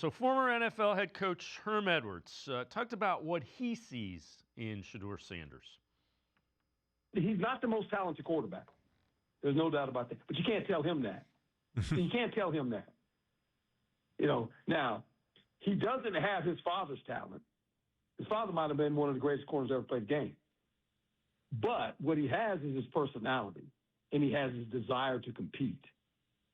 So former NFL head coach Herm Edwards talked about what he sees in Shedeur Sanders. He's not the most talented quarterback. There's no doubt about that. But you can't tell him that. You can't tell him that. Now, he doesn't have his father's talent. His father might have been one of the greatest corners ever played the game. But what he has is his personality, and he has his desire to compete.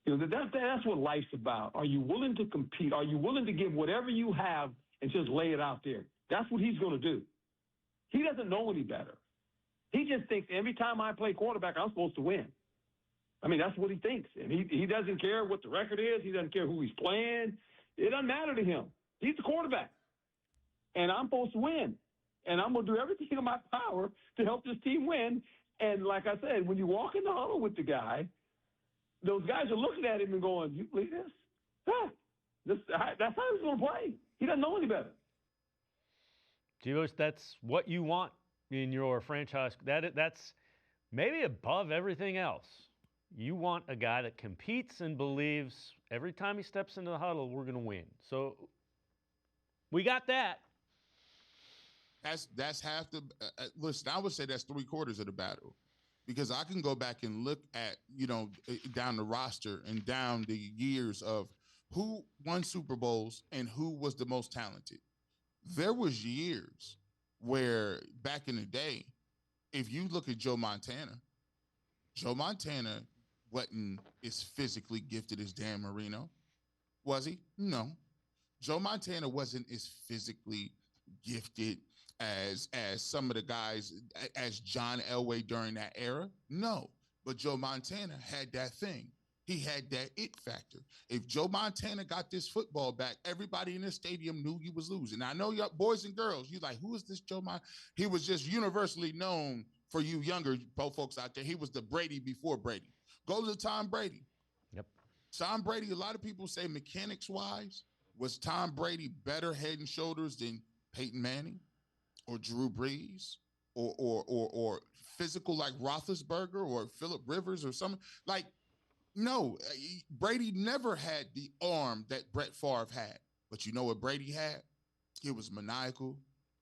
That's what life's about. Are you willing to compete? Are you willing to give whatever you have and just lay it out there? That's what he's going to do. He doesn't know any better. He just thinks every time I play quarterback, I'm supposed to win. I mean, that's what he thinks. And he doesn't care what the record is. He doesn't care who he's playing. It doesn't matter to him. He's the quarterback. And I'm supposed to win. And I'm going to do everything in my power to help this team win. And like I said, when you walk in the huddle with the guy, those guys are looking at him and going, "You believe this? Huh. That's how he's going to play." He doesn't know any better. Givos, that's what you want in your franchise. That's maybe above everything else. You want a guy that competes and believes every time he steps into the huddle, we're going to win. So we got that. That's half the listen. I would say that's 3/4 of the battle. Because I can go back and look at, down the roster and down the years of who won Super Bowls and who was the most talented. There was years where back in the day, if you look at Joe Montana wasn't as physically gifted as Dan Marino. Was he? No. Joe Montana wasn't as physically gifted as some of the guys, as John Elway during that era? No. But Joe Montana had that thing. He had that it factor. If Joe Montana got this football back, everybody in the stadium knew he was losing. Now, I know you boys and girls, you like, who is this Joe Montana? He was just universally known for you younger folks out there. He was the Brady before Brady. Go to Tom Brady. Yep. Tom Brady, a lot of people say mechanics-wise, was Tom Brady better head and shoulders than Peyton Manning or Drew Brees or physical like Roethlisberger or Phillip Rivers or something? Like, no, Brady never had the arm that Brett Favre had. But you know what Brady had? He was maniacal.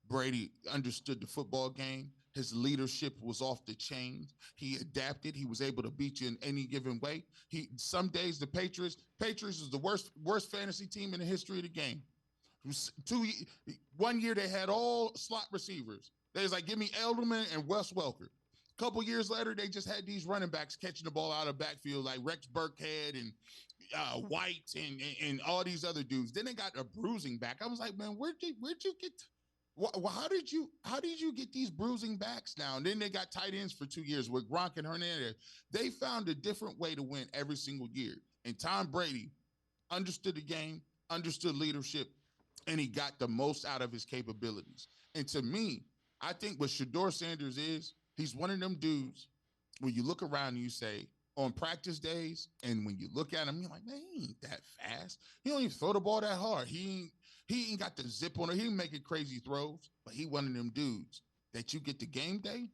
Brady understood the football game. His leadership was off the chain. He adapted. He was able to beat you in any given way. Some days the Patriots is the worst fantasy team in the history of the game. 1 year they had all slot receivers. They was like, give me Edelman and Wes Welker. A couple years later, they just had these running backs catching the ball out of backfield like Rex Burkhead and White and all these other dudes. Then they got a bruising back. I was like, man, where'd you get? How did you get these bruising backs now? And then they got tight ends for 2 years with Gronk and Hernandez. They found a different way to win every single year. And Tom Brady understood the game, understood leadership, and he got the most out of his capabilities. And to me, I think what Shedeur Sanders is, he's one of them dudes where you look around and you say, on practice days, and when you look at him, you're like, man, he ain't that fast. He don't even throw the ball that hard. He ain't got the zip on it. He ain't making crazy throws, but he one of them dudes that you get to game day,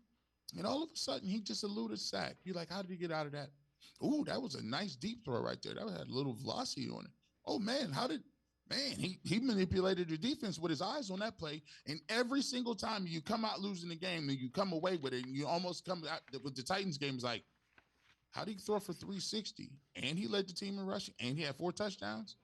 and all of a sudden he just eluded sack. You're like, how did he get out of that? Ooh, that was a nice deep throw right there. That had a little velocity on it. Oh, man, he manipulated the defense with his eyes on that play. And every single time you come out losing the game and you come away with it and you almost come out with the Titans game, it's like, how did he throw for 360? And he led the team in rushing and he had 4 touchdowns.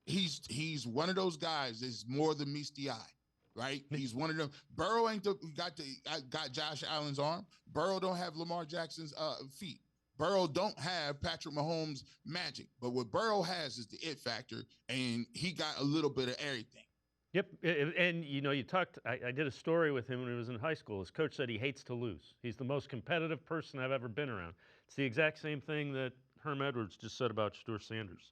He's one of those guys that's more than meets the eye, right? He's one of them. Burrow got Josh Allen's arm. Burrow don't have Lamar Jackson's feet. Burrow don't have Patrick Mahomes' magic, but what Burrow has is the it factor, and he got a little bit of everything. Yep, and you talked. I did a story with him when he was in high school. His coach said he hates to lose. He's the most competitive person I've ever been around. It's the exact same thing that Herm Edwards just said about Shedeur Sanders.